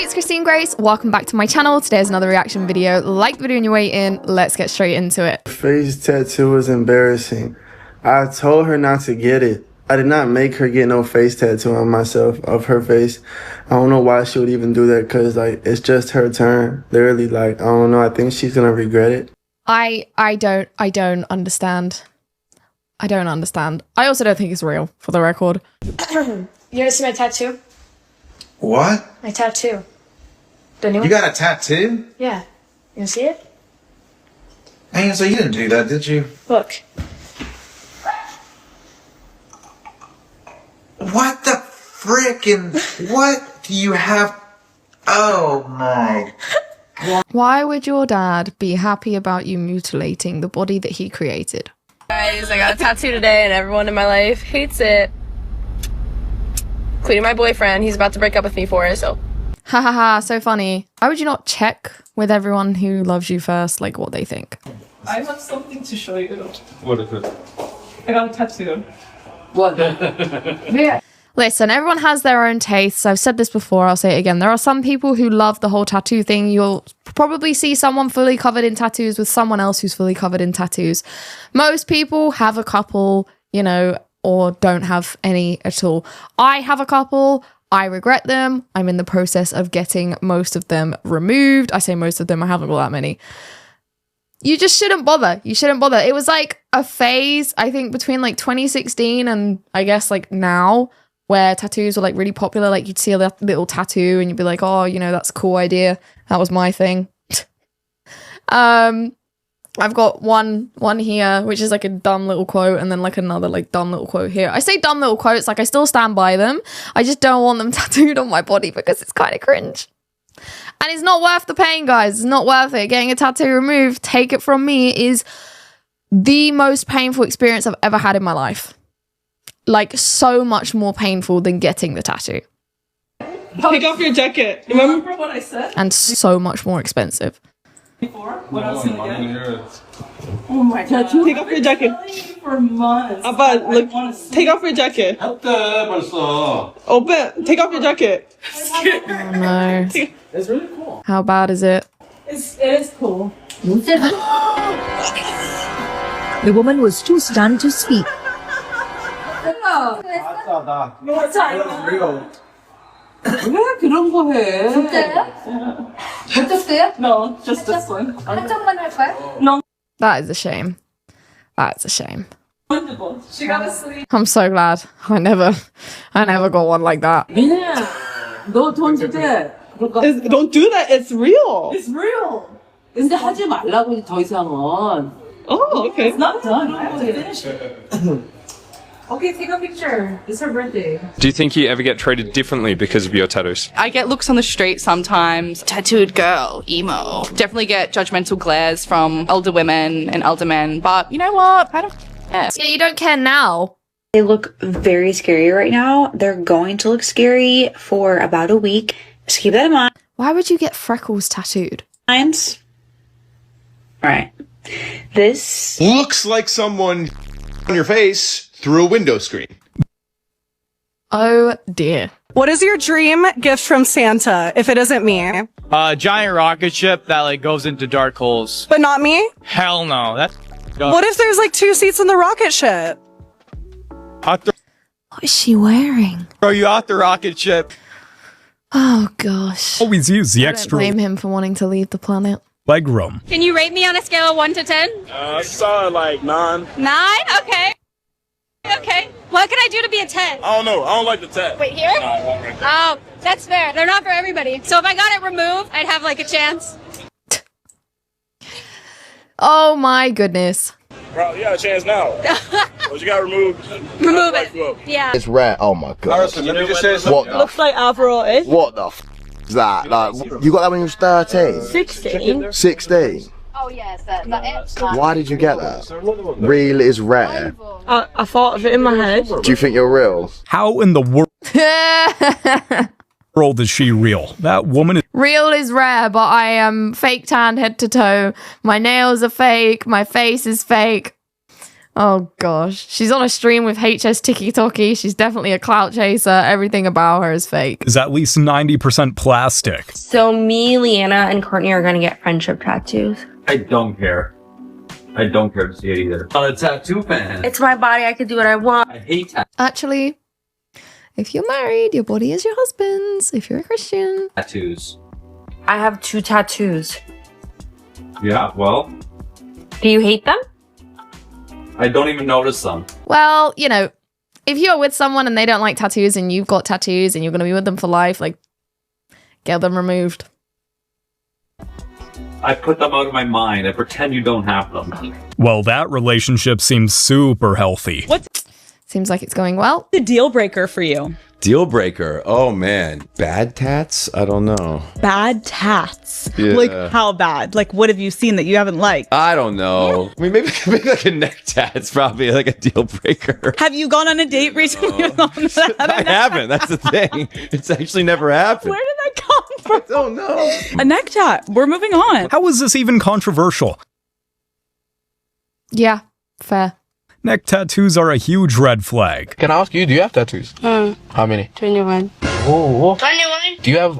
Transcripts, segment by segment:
it's Christine Grace. Welcome back to my channel. Today's another reaction video. Like the video on your way in. Let's get straight into it. Face tattoo was embarrassing. I told her not to get it. I did not make her get no face tattoo on myself of her face. I don't know why she would even do that, because like it's just her turn. Literally, like, I don't know. I think she's gonna regret it. I don't understand. I don't understand. I also don't think it's real, for the record. You ever see my tattoo? What? My tattoo. Don't You got a tattoo? Yeah. You wanna see it? Hey, so you didn't do that, did you? Look. What the frickin'? What do you have? Oh my. Why would your dad be happy about you mutilating the body that he created? Guys, I got a tattoo today and everyone in my life hates it. Including my boyfriend. He's about to break up with me for it, so. Ha ha ha, so funny. Why would you not check with everyone who loves you first, like what they think? I have something to show you. What is it? I got a tattoo. What? Yeah. Listen, everyone has their own tastes. I've said this before, I'll say it again. There are some people who love the whole tattoo thing. You'll probably see someone fully covered in tattoos with someone else who's fully covered in tattoos. Most people have a couple, you know, or don't have any at all. I have a couple. I regret them. I'm in the process of getting most of them removed. I say most of them, I haven't got that many. You just shouldn't bother. You shouldn't bother. It was like a phase, I think, between like 2016 and I guess like now, where tattoos were like really popular. Like you'd see a little tattoo and you'd be like, oh, you know, that's a cool idea. That was my thing. I've got one here, which is like a dumb little quote, and then like another like dumb little quote here. I say dumb little quotes, like I still stand by them. I just don't want them tattooed on my body because it's kind of cringe. And it's not worth the pain, guys. It's not worth it. Getting a tattoo removed, take it from me, is the most painful experience I've ever had in my life. Like, so much more painful than getting the tattoo. Take off your jacket. Remember what I said? And so much more expensive. Before? What else can I get? Oh my god. Take off your jacket. For months. Abba, look. Take off your jacket. Open. Take off your jacket. Oh no. It's really cool. How bad is it? It is cool. The woman was too stunned to speak. 왜 그런 거 해? 진짜요? 어땠어요? No, just this one. 한쪽만 할까요? No. That is a shame. That's a shame. She got a sleep. I'm so glad. I never got one like that. 민혜야, 너 돈 줄 때. Don't do that. It's real. It's real. 근데 하지 말라고 더 이상은. Oh, okay. It's not done. I have to finish it. Okay, take a picture. It's her birthday. Do you think you ever get treated differently because of your tattoos? I get looks on the street sometimes. Tattooed girl, emo. Definitely get judgmental glares from older women and older men. But you know what? I don't care. Yeah, you don't care now. They look very scary right now. They're going to look scary for about a week. Just keep that in mind. Why would you get freckles tattooed? All right. This looks like someone on your face through a window screen. Oh dear. What is your dream gift from Santa if it isn't me? A giant rocket ship that like goes into dark holes. But not me? Hell no. That's what if there's like 2 seats in the rocket ship? What is she wearing? Throw you off the rocket ship. Oh gosh. Always use the I extra don't blame him for wanting to leave the planet. leg room. Can you rate me on a scale of 1 to 10? Solid like 9. 9? Okay. Okay. What can I do to be a 10? I don't know. I don't like the tat. Wait, here? Oh, that's fair. They're not for everybody. So if I got it removed, I'd have like a chance. Oh my goodness. Bro, you got a chance now. But you got to remove it. Yeah. It's rare. Oh my god. Harrison, let me just say something. Looks like Alvaro. What the f is that? Like, you got that when you was 13? 16. 16? Oh yes, that's Why did you get that? Real is rare. I thought of it in my head. Do you think you're real? How in the world is she real? That woman is real is rare, but I am fake tanned head to toe. My nails are fake. My face is fake. Oh gosh. She's on a stream with HS Tiki Toki. She's definitely a clout chaser. Everything about her is fake. Is at least 90% plastic. So me, Leanna, and Courtney are gonna get friendship tattoos. I don't care. I don't care to see it either. I'm a tattoo fan. It's my body. I can do what I want. I hate tattoos. Actually, if you're married, your body is your husband's. If you're a Christian. Tattoos. I have 2 tattoos. Yeah, well, Do you hate them? I don't even notice them. Well, you know, if you're with someone and they don't like tattoos and you've got tattoos and you're going to be with them for life, like, get them removed. I put them out of my mind. I pretend you don't have them. Well, that relationship seems super healthy. Seems like it's going well. The deal breaker for you. Deal breaker. Oh man, bad tats. I don't know. Bad tats. Yeah. Like how bad? Like what have you seen that you haven't liked? I don't know. I mean, maybe like a neck tat's probably like a deal breaker. Have you gone on a date recently with someone that had a I neck haven't. That's the thing. It's actually never happened. Where did that come from? I don't know. A neck tat. We're moving on. How is this even controversial? Yeah, fair. Neck tattoos are a huge red flag. Can I ask you, do you have tattoos? How many? 21. Oh. 21? Do you have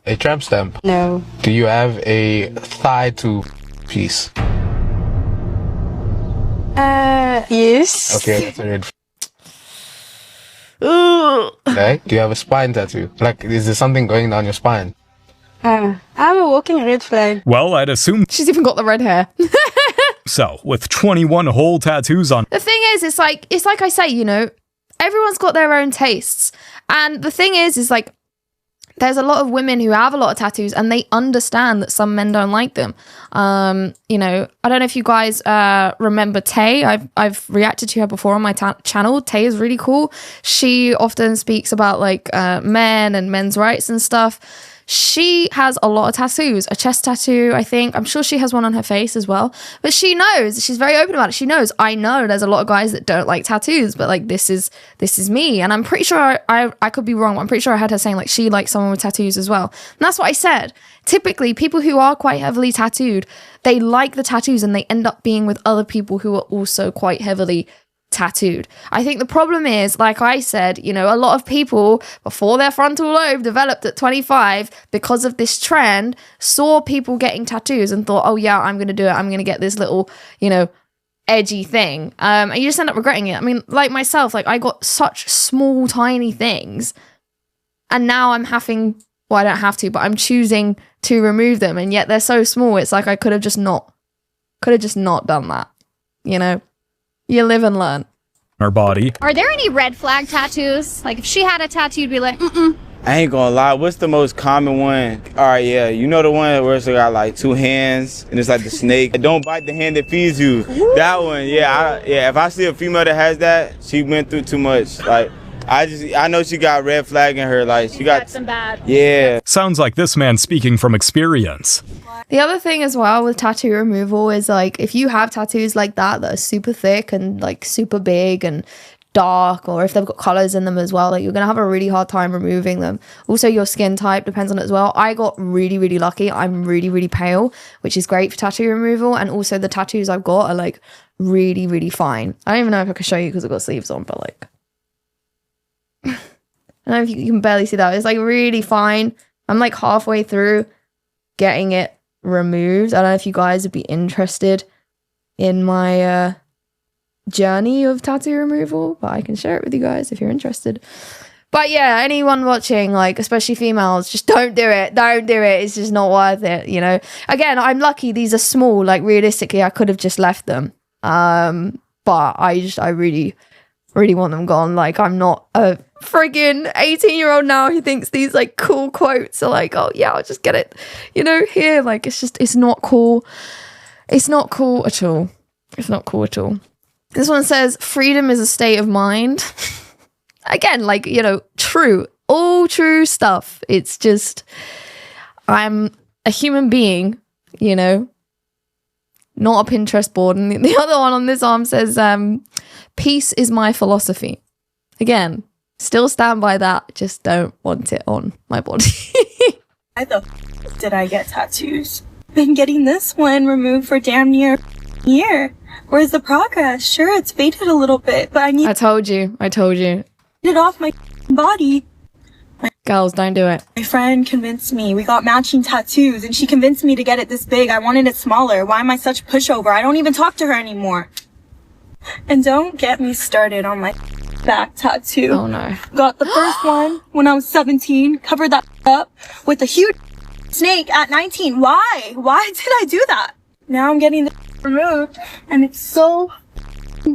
a tramp stamp? No. Do you have a thigh to piece? Yes. Okay, that's a red. Ooh. Okay. Do you have a spine tattoo? Like, is there something going down your spine? I'm a walking red flag. Well, I'd assume She's even got the red hair. so, with 21 whole tattoos on. The thing is, it's like I say, you know, everyone's got their own tastes. And the thing is like, there's a lot of women who have a lot of tattoos and they understand that some men don't like them. You know, I don't know if you guys remember Tay. I've reacted to her before on my channel. Tay is really cool. She often speaks about like men and men's rights and stuff. She has a lot of tattoos, a chest tattoo, I think. I'm sure she has one on her face as well. But she knows, she's very open about it. She knows, I know there's a lot of guys that don't like tattoos, but like this is me. And I'm pretty sure I could be wrong, but I'm pretty sure I had her saying like she likes someone with tattoos as well. And that's what I said. Typically, people who are quite heavily tattooed, they like the tattoos and they end up being with other people who are also quite heavily tattooed. I think the problem is, like I said, you know, a lot of people before their frontal lobe developed at 25 because of this trend saw people getting tattoos and thought, oh yeah, I'm going to do it. I'm going to get this little, you know, edgy thing. And you just end up regretting it. I mean, like myself, like I got such small, tiny things and now I'm having, well, I don't have to, but I'm choosing to remove them. And yet they're so small. It's like I could have just not done that, you know? You live and learn. Our body. Are there any red flag tattoos? Like if she had a tattoo, you'd be like, mm-mm. I ain't gonna lie, what's the most common one? Alright, yeah, you know the one where it's got like 2 hands and it's like the snake. Don't bite the hand that feeds you. That one, yeah, if I see a female that has that, she went through too much. Like, I know she got red flag in her, like she got some bad. Yeah. Sounds like this man speaking from experience. The other thing as well with tattoo removal is like if you have tattoos like that are super thick and like super big and dark, or if they've got colors in them as well, like you're gonna have a really hard time removing them. Also, your skin type depends on it as well. I got really, really lucky. I'm really, really pale, which is great for tattoo removal. And also the tattoos I've got are like really, really fine. I don't even know if I can show you because I've got sleeves on, but like I don't know if you can barely see that. It's like really fine. I'm like halfway through getting it removed. I don't know if you guys would be interested in my journey of tattoo removal, but I can share it with you guys if you're interested. But yeah, anyone watching, like especially females, just don't do it. Don't do it. It's just not worth it, you know. Again, I'm lucky these are small. Like realistically, I could have just left them. But I really want them gone. Like I'm not a friggin' 18-year-old now who thinks these like cool quotes are like, oh yeah, I'll just get it, you know, here. Like it's not cool. It's not cool at all. It's not cool at all. This one says, freedom is a state of mind. Again, like, you know, true. All true stuff. It's just, I'm a human being, you know, not a Pinterest board. And the other one on this arm says, peace is my philosophy. Again, still stand by that. Just don't want it on my body. Why the did I get tattoos? been getting this one removed for damn near a year. Where's the progress? Sure, it's faded a little bit, but I need I told you. it off my body. Girls, don't do it. My friend convinced me. We got matching tattoos, and she convinced me to get it this big. I wanted it smaller. Why am I such a pushover? I don't even talk to her anymore. And don't get me started on my back tattoo. Oh no. Got the first one when I was 17, covered that up with a huge snake at 19. Why? Why did I do that? Now I'm getting the removed, and it's so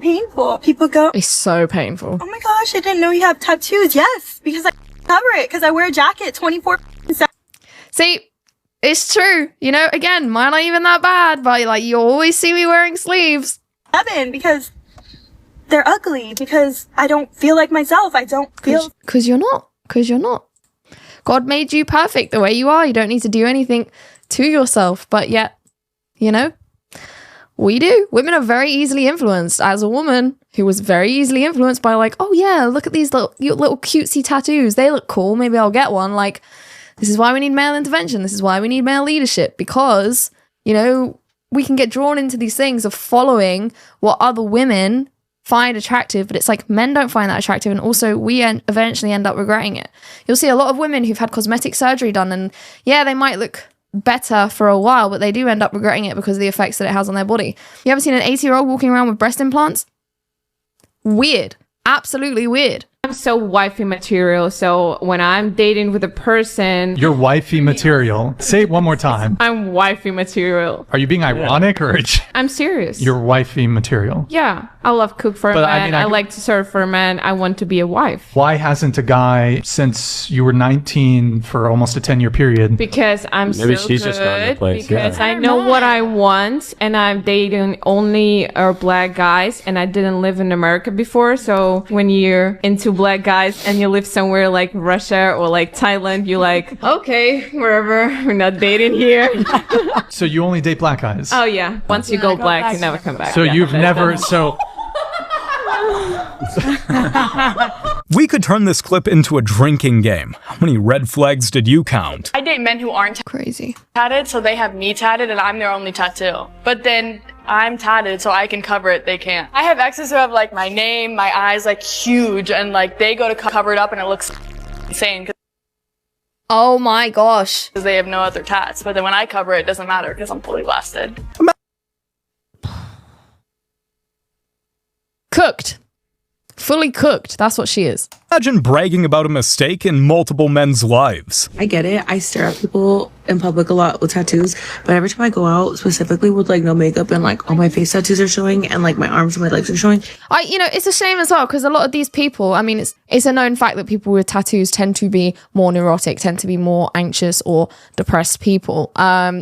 painful. People go, it's so painful. Oh my gosh, I didn't know you have tattoos. Yes, because I cover it, because I wear a jacket 24/7. See, it's true. You know, again, mine aren't even that bad, but like you always see me wearing sleeves. Because they're ugly, because I don't feel like myself. I don't feel... Because you're not. God made you perfect the way you are. You don't need to do anything to yourself. But yet, you know, we do. Women are very easily influenced. As a woman who was very easily influenced by like, oh yeah, look at these little cutesy tattoos. They look cool. Maybe I'll get one. Like, this is why we need male intervention. This is why we need male leadership. Because, you know, we can get drawn into these things of following what other women find attractive, but it's like men don't find that attractive, and also we eventually end up regretting it. You'll see a lot of women who've had cosmetic surgery done, and yeah, they might look better for a while, but they do end up regretting it because of the effects that it has on their body. You ever seen an 80-year-old walking around with breast implants? Weird. Absolutely weird. I'm so wifey material, so when I'm dating with a person... You're wifey material. Say it one more time. I'm wifey material. Are you being ironic or... I'm serious. You're wifey material. Yeah. I love cook for a man. I like to serve for a man. I want to be a wife. Why hasn't a guy, since you were 19 for almost a 10-year period... Because I'm Maybe so she's good. just going to place. Because I know what I want, and I'm dating only black guys, and I didn't live in America before, so when you're into black guys and you live somewhere like Russia or like Thailand, you're like, okay, wherever, we're not dating here. So you only date black guys? Oh yeah, once you go black, you never come back. So Yeah. you've never, so... We could turn this clip into a drinking game. How many red flags did you count? I date men who aren't crazy tatted, so they have me tatted and I'm their only tattoo. But then I'm tatted, so I can cover it, they can't. I have exes who have like my name, my eyes like huge, and like they go to cover it up and it looks insane. Oh my gosh. Because they have no other tats. But then when I cover it, it doesn't matter because I'm fully blasted. Cooked. Fully cooked. That's what she is. Imagine bragging about a mistake in multiple men's lives. I get it. I stare at people in public a lot with tattoos, but every time I go out, specifically with like no makeup and like all my face tattoos are showing and like my arms and my legs are showing. You know, it's a shame as well because a lot of these people, I mean, it's a known fact that people with tattoos tend to be more neurotic, tend to be more anxious or depressed people.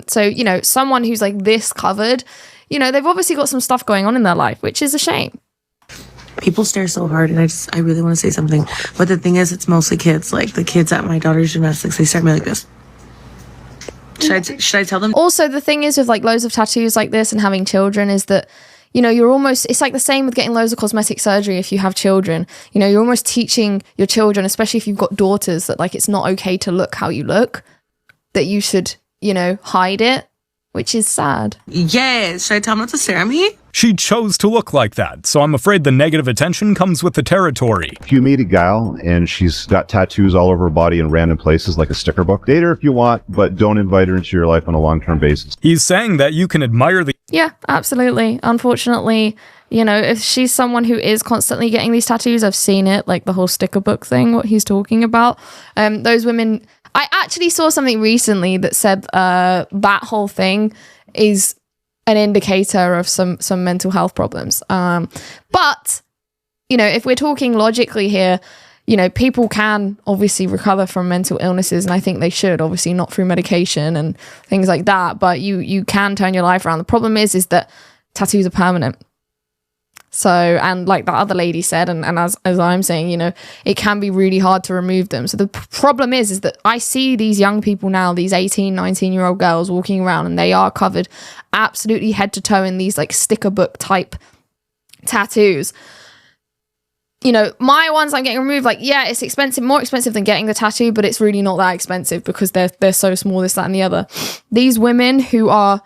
So, you know, someone who's like this covered, you know, they've obviously got some stuff going on in their life, which is a shame. People stare so hard, and I really want to say something, but the thing is, it's mostly kids. Like the kids at my daughter's gymnastics, they stare at me like this. Should I tell them? Also, the thing is with like loads of tattoos like this and having children is that, you know, you're almost, it's like the same with getting loads of cosmetic surgery if you have children. You know, you're almost teaching your children, especially if you've got daughters, that like it's not okay to look how you look, that you should, you know, hide it, which is sad. Yes. Should I tell them not to stare at me? She chose to look like that, so I'm afraid the negative attention comes with the territory. If you meet a gal and she's got tattoos all over her body in random places like a sticker book, date her if you want, but don't invite her into your life on a long-term basis. He's saying that you can admire the... Yeah, absolutely. Unfortunately, you know, if she's someone who is constantly getting these tattoos, I've seen it, like the whole sticker book thing, what he's talking about. Those women... I actually saw something recently that said that whole thing is an indicator of some mental health problems. But, you know, if we're talking logically here, you know, people can obviously recover from mental illnesses, and I think they should, obviously not through medication and things like that, but you can turn your life around. The problem is that tattoos are permanent. So, and like that other lady said, and as I'm saying, you know, it can be really hard to remove them. So the problem is that I see these young people now, these 18, 19-year-old girls walking around, and they are covered absolutely head to toe in these like sticker book type tattoos. you know, my ones I'm getting removed, like, yeah, it's expensive, more expensive than getting the tattoo, but it's really not that expensive because they're so small, this, that, and the other. These women who are,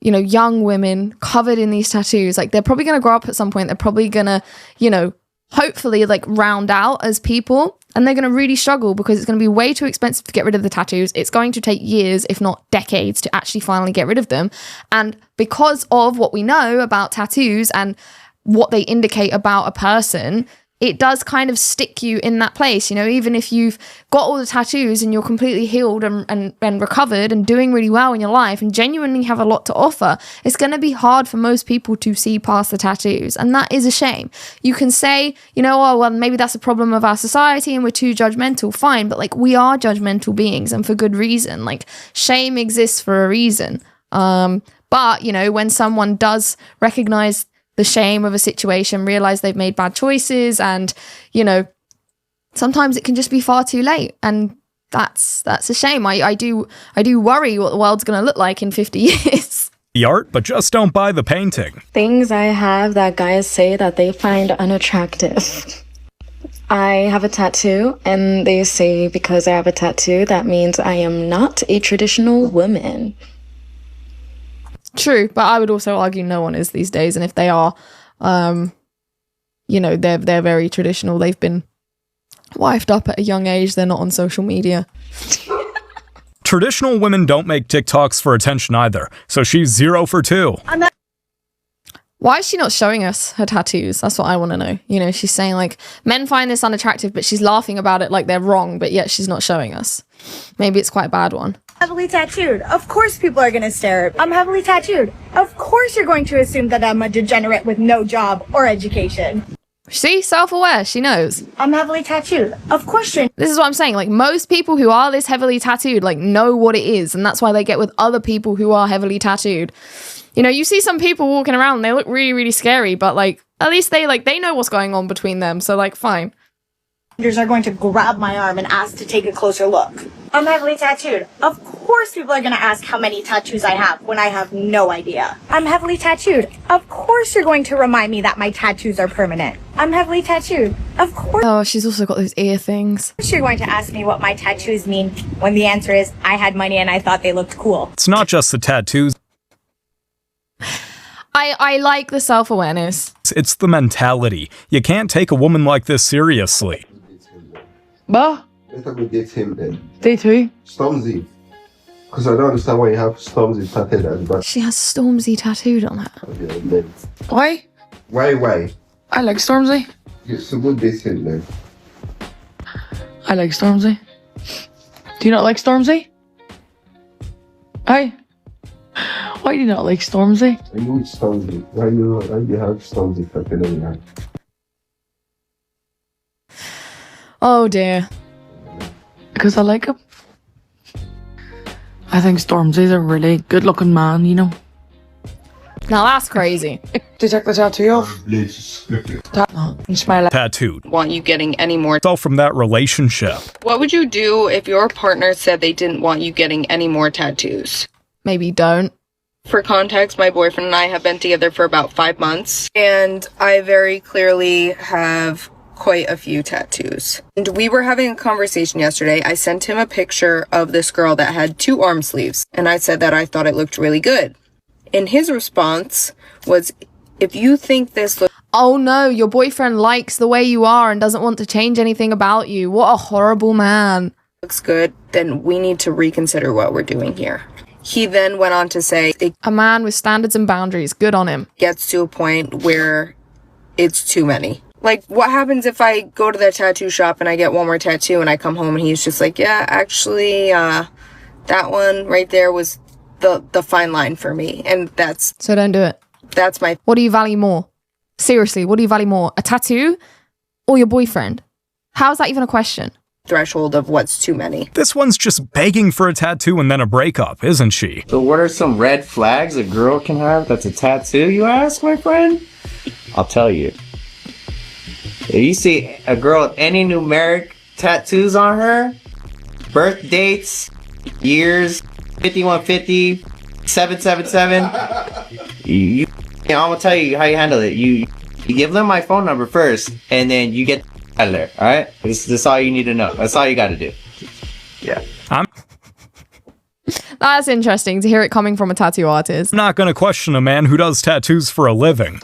you know, young women covered in these tattoos, like, they're probably going to grow up at some point. They're probably going to, you know, hopefully, like, round out as people, and they're going to really struggle because it's going to be way too expensive to get rid of the tattoos. It's going to take years, if not decades, to actually finally get rid of them. And because of what we know about tattoos and what they indicate about a person, it does kind of stick you in that place. You know, even if you've got all the tattoos and you're completely healed and recovered and doing really well in your life and genuinely have a lot to offer, it's going to be hard for most people to see past the tattoos. And that is a shame. You can say, you know, oh, well, maybe that's a problem of our society and we're too judgmental. Fine. But like, we are judgmental beings, and for good reason. Like, shame exists for a reason. But, you know, when someone does recognize the shame of a situation, realize they've made bad choices, and, you know, sometimes it can just be far too late, and that's a shame. I do worry what the world's going to look like in 50 years. The art, but just don't buy the painting. Things I have that guys say that they find unattractive. I have a tattoo, and they say because I have a tattoo, that means I am not a traditional woman. True, but I would also argue no one is these days, and if they are, you know, they're very traditional. They've been wifed up at a young age. They're not on social media. Traditional women don't make TikToks for attention either, so she's 0 for 2. Why is she not showing us her tattoos? That's what I want to know. You know, she's saying, like, men find this unattractive, but she's laughing about it like they're wrong, but yet she's not showing us. Maybe it's quite a bad one. Heavily tattooed. Of course people are gonna stare. I'm heavily tattooed. Of course you're going to assume that I'm a degenerate with no job or education. See? Self-aware. She knows. I'm heavily tattooed. Of course you're... This is what I'm saying. Like, most people who are this heavily tattooed, like, know what it is, and that's why they get with other people who are heavily tattooed. You know, you see some people walking around and they look really, really scary, but, like, at least they know what's going on between them, so, like, fine. Are going to grab my arm and ask to take a closer look. I'm heavily tattooed. Of course people are going to ask how many tattoos I have when I have no idea. I'm heavily tattooed. Of course you're going to remind me that my tattoos are permanent. I'm heavily tattooed. Of course. Oh, she's also got those ear things. You're going to ask me what my tattoos mean when the answer is I had money and I thought they looked cool. It's not just the tattoos. I like the self-awareness. It's the mentality. You can't take a woman like this seriously. Bah? Let's have me date him then. Date who? Stormzy. Because I don't understand why you have Stormzy tattooed as back. She has Stormzy tattooed on her. Okay, Why? Why? I like Stormzy. Yeah, so good date him then. I like Stormzy. Do you not like Stormzy? Aye. Why do you not like Stormzy? I know it's Stormzy. Why you have Stormzy tattooed on your hand? Oh dear. Because I like him. I think Stormzy's a really good looking man, you know. Now that's crazy. Do you take the tattoo off? You smile. Tattooed. Want you getting any more. It's all from that relationship. What would you do if your partner said they didn't want you getting any more tattoos? Maybe don't. For context, my boyfriend and I have been together for about 5 months, and I very clearly have quite a few tattoos. And we were having a conversation yesterday. I sent him a picture of this girl that had 2 arm sleeves, and I said that I thought it looked really good. And his response was, if you think this looks... Oh no, your boyfriend likes the way you are and doesn't want to change anything about you. What a horrible man. Looks good, then we need to reconsider what we're doing here. He then went on to say... A man with standards and boundaries. Good on him. Gets to a point where it's too many. Like, what happens if I go to the tattoo shop and I get one more tattoo and I come home and he's just like, yeah, actually, that one right there was the fine line for me. And that's... So don't do it. That's my... What do you value more? Seriously, what do you value more? A tattoo or your boyfriend? How's that even a question? Threshold of what's too many. This one's just begging for a tattoo and then a breakup, isn't she? So what are some red flags a girl can have that's a tattoo, you ask, my friend? I'll tell you. If you see a girl with any numeric tattoos on her, birth dates, years, 5150, 777, I'm gonna tell you how you handle it. You You give them my phone number first, and then you get out of there. All right, this is all you need to know. That's all you got to do. Yeah. That's interesting to hear it coming from a tattoo artist. I'm not gonna question a man who does tattoos for a living.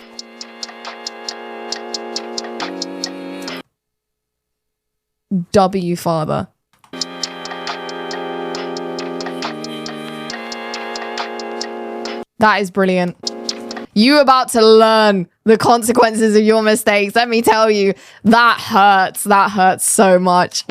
W father. That is brilliant. You about to learn the consequences of your mistakes. Let me tell you, that hurts. That hurts so much.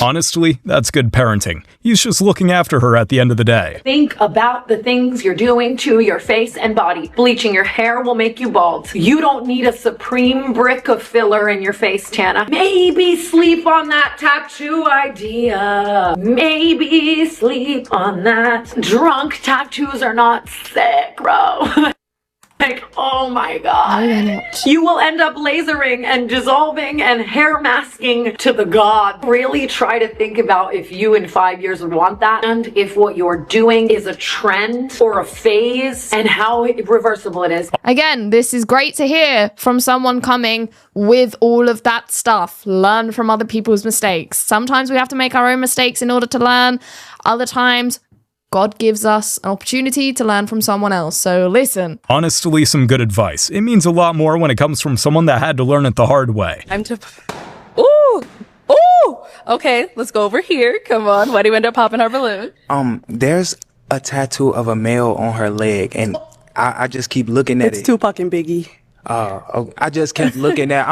Honestly, that's good parenting. He's just looking after her at the end of the day. Think about the things you're doing to your face and body. Bleaching your hair will make you bald. You don't need a supreme brick of filler in your face, Tana. Maybe sleep on that tattoo idea. Maybe sleep on that. Drunk tattoos are not sick, bro. Like, oh my god. You will end up lasering and dissolving and hair masking to the god. Really try to think about if you in 5 years would want that, and if what you're doing is a trend or a phase, and how reversible it is. Again, this is great to hear from someone coming with all of that stuff. Learn from other people's mistakes. Sometimes we have to make our own mistakes in order to learn. Other times, God gives us an opportunity to learn from someone else. So listen. Honestly, some good advice. It means a lot more when it comes from someone that had to learn it the hard way. Ooh! Ooh! Okay, let's go over here. Come on. Why do you end up popping our balloon? There's a tattoo of a male on her leg, and I just keep looking at it. It's Tupac and Biggie. I just kept looking at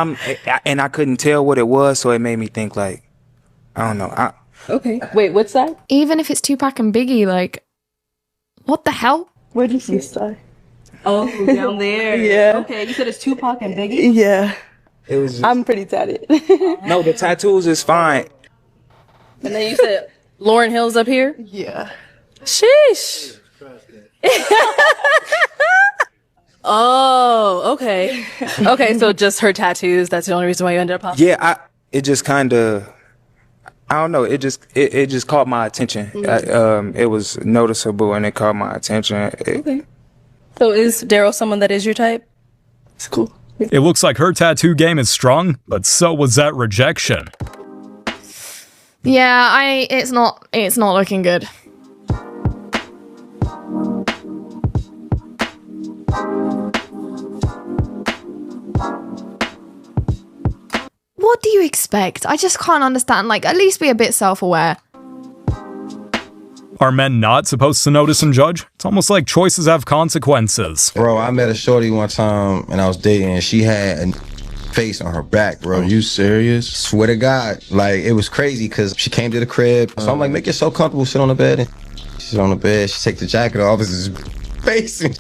and I couldn't tell what it was, so it made me think like, I don't know. Okay. Wait, what's that? Even if it's Tupac and Biggie, like, what the hell? Where did you see Star? Oh, down there. Yeah. Okay, you said it's Tupac and Biggie? Yeah. It was. I'm pretty tatted. No, the tattoos is fine. And then you said Lauryn Hill's up here? Yeah. Sheesh. Oh, okay. Okay, so just her tattoos. That's the only reason why you ended up popping? Yeah, it just kind of. I don't know. It just caught my attention. It was noticeable and it caught my attention. Okay. So is Daryl someone that is your type? It's cool. It looks like her tattoo game is strong, but so was that rejection. Yeah, it's not looking good. What do you expect? I just can't understand. Like, at least be a bit self-aware. Are men not supposed to notice and judge? It's almost like choices have consequences. Bro, I met a shorty one time and I was dating and she had a face on her back, bro. Are you serious? Swear to God. Like, it was crazy because she came to the crib. So I'm like, make yourself comfortable, sit on the bed. And she's on the bed, she takes the jacket off, it's his face. And,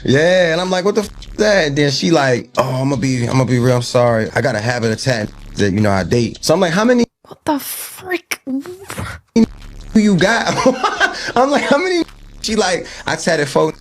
yeah, and I'm like, what the f is that? And then she like, oh, I'm gonna be real, I'm sorry. I got a habit of tat that, you know, I date. So I'm like, how many? What the frick? Who you got? I'm like, how many? She like, I tatted 4.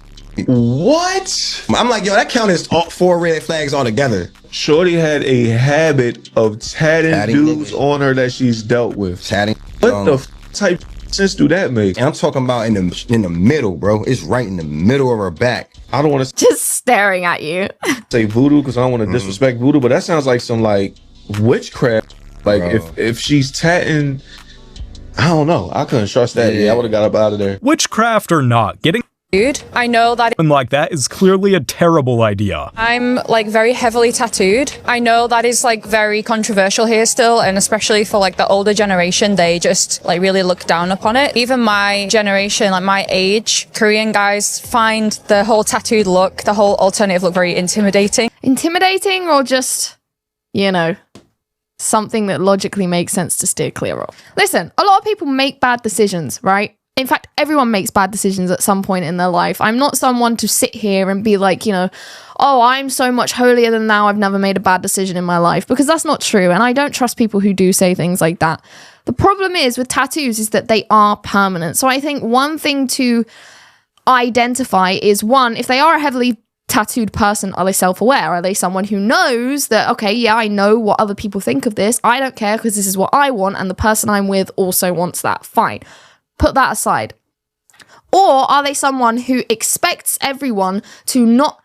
What? I'm like, yo, that count as all 4 red flags altogether. Shorty had a habit of tatting dudes on her that she's dealt with. Tatting. What the type sense do that make? And I'm talking about in the middle, bro. It's right in the middle of her back. I don't want to just staring at you. Say voodoo because I don't want to disrespect voodoo, but that sounds like some like witchcraft. Like if she's tatting, I don't know. I couldn't trust that. Yeah, I would have got up out of there. Witchcraft or not, getting Dude, I know that like that is clearly a terrible idea. I'm like very heavily tattooed. I know that is like very controversial here still, and especially for like the older generation, they just like really look down upon it. Even my generation, like my age, Korean guys find the whole tattooed look, the whole alternative look very intimidating. Intimidating or just, you know, something that logically makes sense to steer clear of. Listen, a lot of people make bad decisions, right? In fact, everyone makes bad decisions at some point in their life. I'm not someone to sit here and be like, you know, oh, I'm so much holier than thou, I've never made a bad decision in my life, because that's not true. And I don't trust people who do say things like that. The problem is with tattoos is that they are permanent. So I think one thing to identify is, one, if they are a heavily tattooed person, are they self-aware? Are they someone who knows that, okay, yeah, I know what other people think of this. I don't care because this is what I want, and the person I'm with also wants that. Fine. Put that aside. Or are they someone who expects everyone to not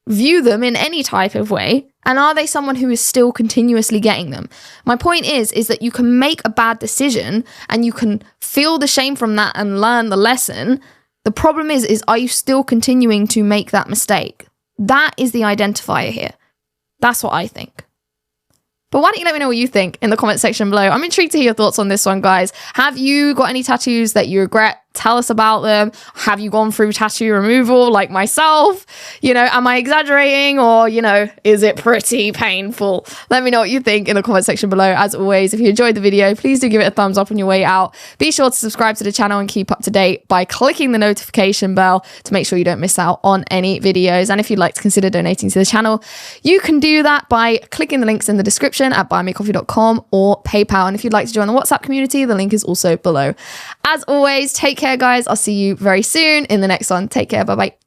view them in any type of way? And are they someone who is still continuously getting them? My point is that you can make a bad decision and you can feel the shame from that and learn the lesson. The problem is are you still continuing to make that mistake? That is the identifier here. That's what I think. But why don't you let me know what you think in the comment section below? I'm intrigued to hear your thoughts on this one, guys. Have you got any tattoos that you regret? Tell us about them. Have you gone through tattoo removal like myself? You know, am I exaggerating, or, you know, is it pretty painful? Let me know what you think in the comment section below. As always, if you enjoyed the video, please do give it a thumbs up on your way out. Be sure to subscribe to the channel and keep up to date by clicking the notification bell to make sure you don't miss out on any videos. And if you'd like to consider donating to the channel, you can do that by clicking the links in the description at buymeacoffee.com or PayPal. And if you'd like to join the WhatsApp community, the link is also below. As always, take care, guys. I'll see you very soon in the next one. Take care. Bye-bye.